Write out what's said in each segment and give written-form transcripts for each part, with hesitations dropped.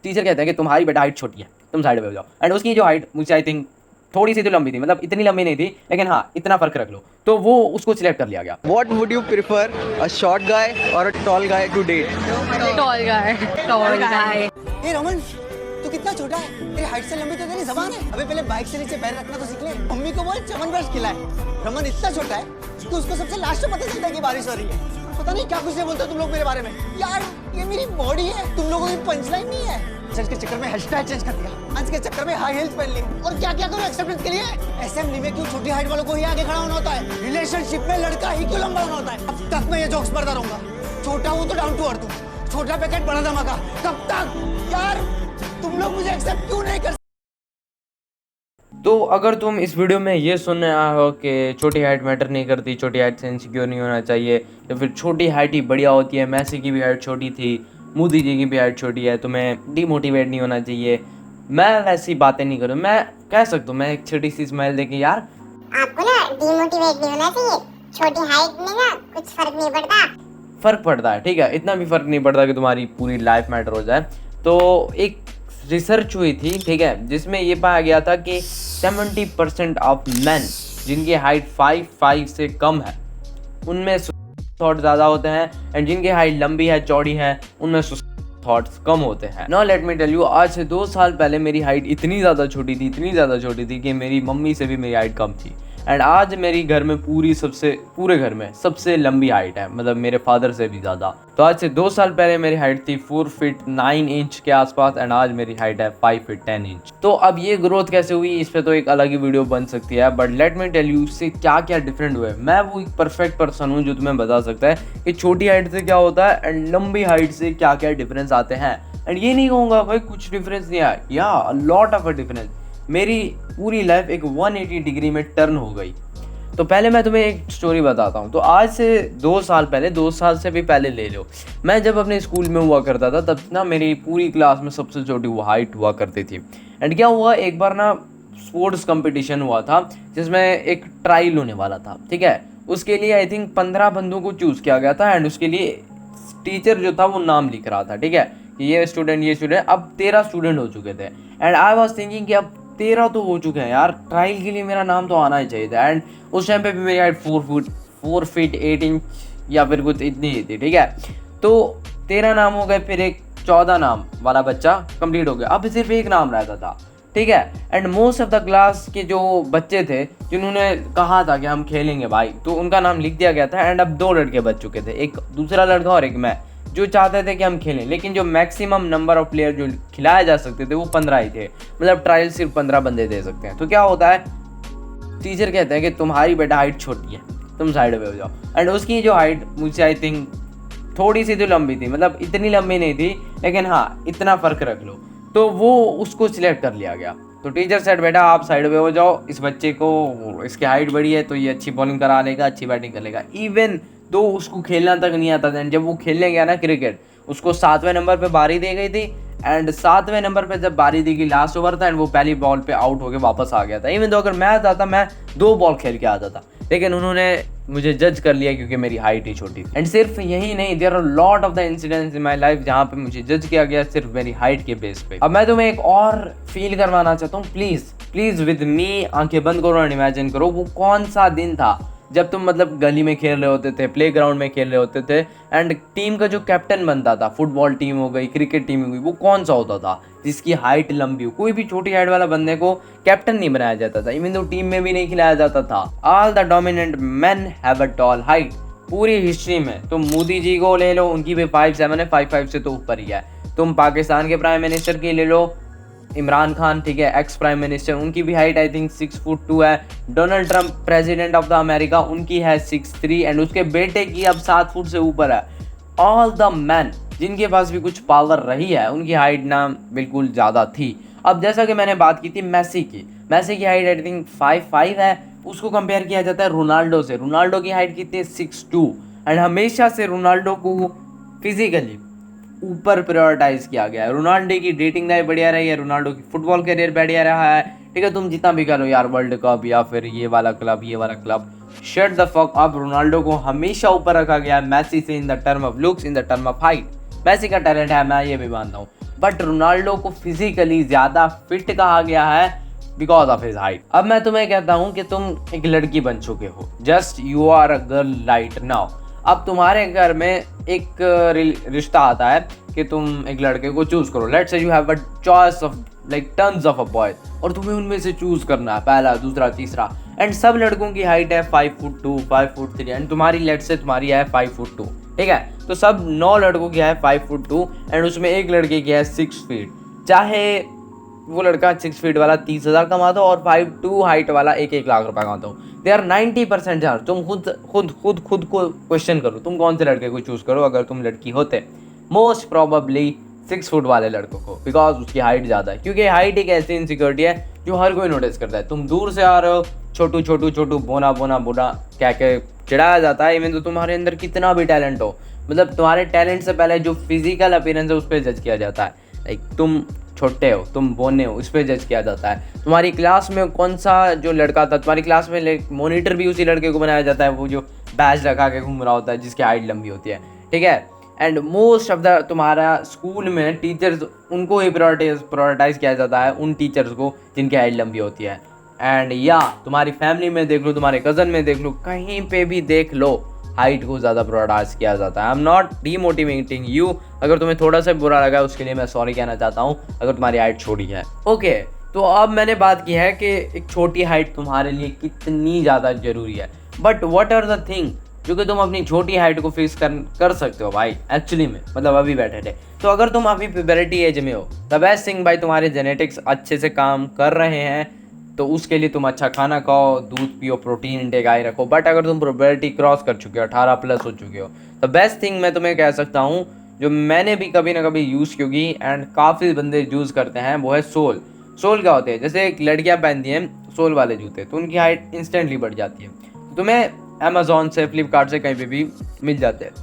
Teacher कहते हैं कि तुम्हारी बेटा हाइट छोटी है, तुम साइड पे हो जाओ। एंड उसकी जो हाइट मुझे आई थिंक थोड़ी सी तो लंबी थी, मतलब इतनी लंबी नहीं थी, लेकिन हाँ इतना फर्क रख लो, तो वो उसको सिलेक्ट कर लिया गया। What would you prefer, a short guy or a tall guy to date? Tall guy. Tall guy. ए रमन, तू कितना छोटा है? तेरी हाइट से लंबी तो तेरी ज़बान है। अबे पहले बाइक से नीचे पैर रखना तो सीख ले। मम्मी को बोल च्यवनप्राश खिलाए। रमन इतना छोटा है कि उसको सबसे लास्ट में पता चलता है कि बारिश हो रही है। पता नहीं क्या कुछ नहीं बोलते तुम लोग मेरे बारे में। यार ये मेरी बॉडी है, तुम लोगों की पंचलाइन नहीं है। चेंज के चक्कर में हेयरस्टाइल चेंज कर दिया, अंश के चक्कर में हाई हील्स पहन ली, और क्या क्या करूं एक्सेप्टेंस के लिए। असेंबली में क्यों छोटी हाइट वालों को ही आगे खड़ा होना होता है? रिलेशनशिप में लड़का ही क्यों लंबा होना होता है? अब तक मैं ये जोक्स पढ़ता रहूंगा। छोटा हूं तो डाउन टू अर्थ हूं, छोटा पैकेट बड़ा धमाका। कब तक यार तुम लोग मुझे एक्सेप्ट क्यों नहीं कर? तो अगर तुम इस वीडियो में ये सुनने आए हो कि छोटी हाइट मैटर नहीं करती, छोटी हाइट से इनसिक्योर नहीं होना चाहिए, या फिर छोटी हाइट ही बढ़िया होती है, मैसी की भी हाइट छोटी थी, मोदी जी की भी हाइट छोटी है, तुम्हें डीमोटिवेट नहीं होना चाहिए, मैं वैसी बातें नहीं करूँ। मैं कह सकता हूँ, मैं एक छोटी सी स्माइल देके यार आपको ना डीमोटिवेट नहीं होना चाहिए। छोटी हाइट में ना कुछ फर्क नहीं पड़ता। फ़र्क पड़ता है, ठीक है, इतना भी फ़र्क नहीं पड़ता कि तुम्हारी पूरी लाइफ मैटर हो जाए। तो एक रिसर्च हुई थी, ठीक है, जिसमें ये पाया गया था कि 70% ऑफ मैन जिनकी हाइट 5'5" से कम है उनमें थॉट ज़्यादा होते हैं, एंड जिनकी हाइट लंबी है, चौड़ी है, उनमें थॉट्स कम होते हैं। Now let me tell you, आज से 2 साल पहले मेरी हाइट इतनी ज़्यादा छोटी थी कि मेरी मम्मी से भी मेरी हाइट कम थी। एंड आज मेरी घर में पूरे घर में सबसे लंबी हाइट है, मतलब मेरे फादर से भी ज़्यादा। तो आज से 2 साल पहले मेरी हाइट थी 4 फीट 9 इंच के आसपास, एंड आज मेरी हाइट है 5 फीट 10 इंच। तो अब ये ग्रोथ कैसे हुई, इस पर तो एक अलग ही वीडियो बन सकती है, but let me tell you इससे क्या क्या डिफरेंट हुआ है। मैं वो एक परफेक्ट पर्सन हूँ जो तुम्हें बता सकता है कि छोटी हाइट से क्या होता है एंड लंबी हाइट से क्या क्या डिफरेंस आते हैं। एंड ये नहीं कहूँगा भाई कुछ डिफरेंस नहीं आया, या a lot of a difference. मेरी पूरी लाइफ एक 180 डिग्री में टर्न हो गई। तो पहले मैं तुम्हें एक स्टोरी बताता हूँ। तो आज से 2 साल पहले, 2 साल से भी पहले ले लो, मैं जब अपने स्कूल में हुआ करता था तब ना मेरी पूरी क्लास में सबसे छोटी वो हाइट हुआ करती थी। एंड क्या हुआ, एक बार ना स्पोर्ट्स कंपटीशन हुआ था जिसमें एक ट्रायल होने वाला था, ठीक है। उसके लिए आई थिंक 15 बंदों को चूज़ किया गया था, एंड उसके लिए टीचर जो था वो नाम लिख रहा था, ठीक है, कि ये स्टूडेंट। अब 13 स्टूडेंट हो चुके थे, एंड आई वॉज थिंकिंग कि अब 13 तो हो चुके हैं यार, ट्रायल के लिए मेरा नाम तो आना ही चाहिए था। एंड उस टाइम पे भी मेरी हाइट 4 फीट 8 इंच या फिर कुछ इतनी ही थी, ठीक है। तो 13 नाम हो गए, फिर एक 14 नाम वाला बच्चा कंप्लीट हो गया, अब सिर्फ एक नाम रहता था, ठीक है। And most of the class के जो बच्चे थे जिन्होंने कहा था कि हम खेलेंगे भाई, तो उनका नाम लिख दिया गया था। एंड अब 2 लड़के बच चुके थे, एक दूसरा लड़का और एक मैं, जो चाहते थे कि हम खेलें, लेकिन जो मैक्सिमम नंबर ऑफ प्लेयर जो खिलाए जा सकते थे वो 15 ही थे, मतलब ट्रायल सिर्फ 15 बंदे दे सकते हैं। तो क्या होता है, टीचर कहते हैं कि तुम्हारी बेटा हाइट छोटी है, तुम साइड पे हो जाओ। एंड उसकी जो हाइट मुझसे आई थिंक थोड़ी सी तो लंबी थी, मतलब इतनी लंबी नहीं थी, लेकिन हाँ इतना फ़र्क रख लो, तो वो उसको सिलेक्ट कर लिया गया। तो टीचर सेड बेटा आप साइड पे हो जाओ, इस बच्चे को, इसकी हाइट बड़ी है तो ये अच्छी बॉलिंग करा लेगा, अच्छी बैटिंग कर लेगा। इवन तो उसको खेलना तक नहीं आता था। जब वो खेलने गया ना क्रिकेट, उसको 7वें नंबर पे बारी दी गई थी, एंड 7वें नंबर पे जब बारी दी गई, लास्ट ओवर था, एंड वो पहली बॉल पे आउट होके वापस आ गया था। इवन तो अगर मैं आता था, मैं 2 बॉल खेल के आता था, लेकिन उन्होंने मुझे जज कर लिया क्योंकि मेरी हाइट ही छोटी थी। एंड सिर्फ यही नहीं, there are lot of the incidents in my life जहाँ पे मुझे जज किया गया सिर्फ मेरी हाइट के बेस पे। अब मैं तुम्हें एक और फील करवाना चाहता हूँ, प्लीज विद मी, आंखें बंद करो और इमेजिन करो वो कौन सा दिन था जब तुम मतलब गली में खेल रहे होते थे, प्लेग्राउंड में खेल रहे होते थे, एंड टीम का जो कैप्टन बनता था, फुटबॉल टीम हो गई, क्रिकेट टीम हो गई, वो कौन सा होता था जिसकी हाइट लंबी हो। कोई भी छोटी हाइट वाला बंदे को कैप्टन नहीं बनाया जाता था, इवन तो टीम में भी नहीं खिलाया जाता था। All the dominant men have a tall height पूरी हिस्ट्री में। तुम मोदी जी को ले लो, उनकी भी 5'7" है, 5'5" से तो ऊपर ही है। तुम पाकिस्तान के प्राइम मिनिस्टर की ले लो, इमरान खान, ठीक है, एक्स प्राइम मिनिस्टर, उनकी भी हाइट आई थिंक 6 फुट 2 है। Donald Trump president of the America, उनकी है 6'3", एंड उसके बेटे की अब 7 फुट से ऊपर है। ऑल द मैन जिनके पास भी कुछ पावर रही है, उनकी हाइट ना बिल्कुल ज़्यादा थी। अब जैसा कि मैंने बात की थी मैसी की हाइट आई थिंक 5'5" है। उसको कंपेयर किया जाता है रोनाल्डो से। रोनाल्डो की हाइट कितनी है, 6'2", एंड हमेशा से रोनाल्डो को फिजिकली ऊपर प्रायोरिटाइज किया गया है। रोनाल्डो की डेटिंग लाइफ बढ़िया रही है, रोनाल्डो की फुटबॉल करियर बढ़िया रहा है, ठीक है। तुम जितना भी करो यार, वर्ल्ड कप या फिर ये वाला club, shut the fuck up. Ronaldo को हमेशा ऊपर रखा गया है मैसी से, in the term of looks, in the term of height. Messi का टैलेंट है, मैं ये भी मानता हूँ। बट रोनाल्डो को फिजिकली ज़्यादा फिट कहा गया है बिकॉज ऑफ हिज हाइट। अब मैं तुम्हें कहता हूँ कि तुम एक लड़की बन चुके हो, just you are a girl right now. अब तुम्हारे घर में एक रिश्ता आता है कि तुम एक लड़के को चूज करो। Let's say you have a choice of like tons of a boy, और तुम्हें उनमें से चूज करना है पहला, दूसरा, तीसरा। एंड सब लड़कों की हाइट है 5 फुट 2, 5 फुट 3, एंड तुम्हारी लेट्स से तुम्हारी है 5 फुट 2, ठीक है। तो सब 9 लड़कों की है 5 फुट 2, एंड उसमें एक लड़के की है 6 फीट। चाहे वो लड़का 6 फीट वाला 30,000 कमाता हो और 5'2" हाइट वाला 1-1 लाख रुपए कमाता हो, दे आर 90% चांस। तुम खुद को क्वेश्चन करो, तुम कौन से लड़के को चूज करो अगर तुम लड़की होते? मोस्ट प्रोबेबली 6 फुट वाले लड़कों को, बिकॉज उसकी हाइट ज़्यादा है। क्योंकि हाइट एक ऐसी इनसिक्योरिटी है जो हर कोई नोटिस करता है। तुम दूर से आ रहे हो, छोटू बोना क्या चिढ़ाया जाता है, इवन तो तुम्हारे अंदर कितना भी टैलेंट हो, मतलब तुम्हारे टैलेंट से पहले जो फिजिकल अपीयरेंस है उस पर जज किया जाता है। लाइक तुम छोटे हो, तुम बोने हो, इस पर जज किया जाता है। तुम्हारी क्लास में कौन सा जो लड़का था, तुम्हारी क्लास में मॉनिटर भी उसी लड़के को बनाया जाता है, वो जो बैच लगा के घूम रहा होता है, जिसकी हाइट लंबी होती है, ठीक है। एंड मोस्ट ऑफ द तुम्हारा स्कूल में टीचर्स, उनको ही प्रायोरिटाइज किया जाता है, उन टीचर्स को जिनकी हाइट लंबी होती है। एंड या तुम्हारी फैमिली में देख लो, तुम्हारे कज़न में देख लो, कहीं पे भी देख लो, हाइट को ज़्यादा प्रायोरिटाइज किया जाता है। I am not demotivating you, अगर तुम्हें थोड़ा सा बुरा लगा उसके लिए मैं सॉरी कहना चाहता हूँ, अगर तुम्हारी हाइट छोटी है। ओके, तो अब मैंने बात की है कि एक छोटी हाइट तुम्हारे लिए कितनी ज़्यादा ज़रूरी है, but what are the thing जो कि तुम अपनी छोटी हाइट को फिक्स कर सकते हो भाई एक्चुअली में, मतलब अभी बैठे थे। तो अगर तुम अभी प्यूबर्टी एज में हो, द बेस्ट थिंग भाई, तुम्हारे जेनेटिक्स अच्छे से काम कर रहे हैं, तो उसके लिए तुम अच्छा खाना खाओ, दूध पियो, प्रोटीन इंटेक हाई रखो। बट अगर तुम प्यूबर्टी क्रॉस कर चुके हो, 18+ हो चुके हो, तो बेस्ट थिंग मैं तुम्हें कह सकता हूँ, जो मैंने भी कभी ना कभी यूज़ की होगी एंड काफ़ी बंदे यूज़ करते हैं, वो है सोल। सोल क्या होते हैं? जैसे एक लड़कियाँ पहनती हैं सोल वाले जूते, तो उनकी हाइट इंस्टेंटली बढ़ जाती है। तुम्हें अमेज़ॉन से, फ्लिपकार्ट से, कहीं पे भी मिल जाते हैं,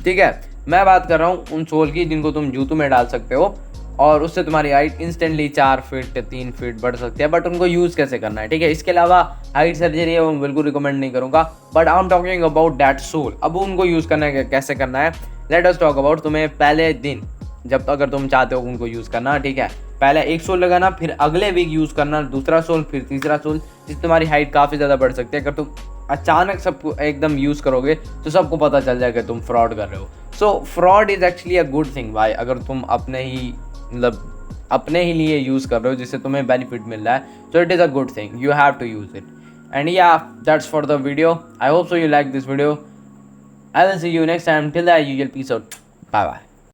ठीक है। मैं बात कर रहा हूँ उन सोल की जिनको तुम जूतों में डाल सकते हो, और उससे तुम्हारी हाइट इंस्टेंटली 4 फीट 3 फीट बढ़ सकती है। बट उनको यूज़ कैसे करना है, ठीक है। इसके अलावा हाइट सर्जरी है वो बिल्कुल रिकमेंड नहीं करूँगा, but I am talking about that soul. अब उनको यूज़ करना है, कैसे करना है, लेट अस टॉक अबाउट। तुम्हें पहले दिन, जब अगर तुम चाहते हो उनको यूज़ करना, ठीक है, पहले एक सोल लगाना, फिर अगले वीक यूज़ करना दूसरा सोल, फिर तीसरा सोल, जिससे तुम्हारी हाइट काफ़ी ज़्यादा बढ़ सकती है। अगर तुम अचानक सबको एकदम यूज़ करोगे तो सबको पता चल जाएगा तुम फ्रॉड कर रहे हो। So fraud is actually a good thing भाई, अगर तुम अपने ही लिए यूज़ कर रहे हो जिससे तुम्हें बेनिफिट मिल रहा है, so it is a good thing, you have to use it. And yeah that's for the video, I hope so you like this video, I will see you next time, till that you will peace out, bye bye.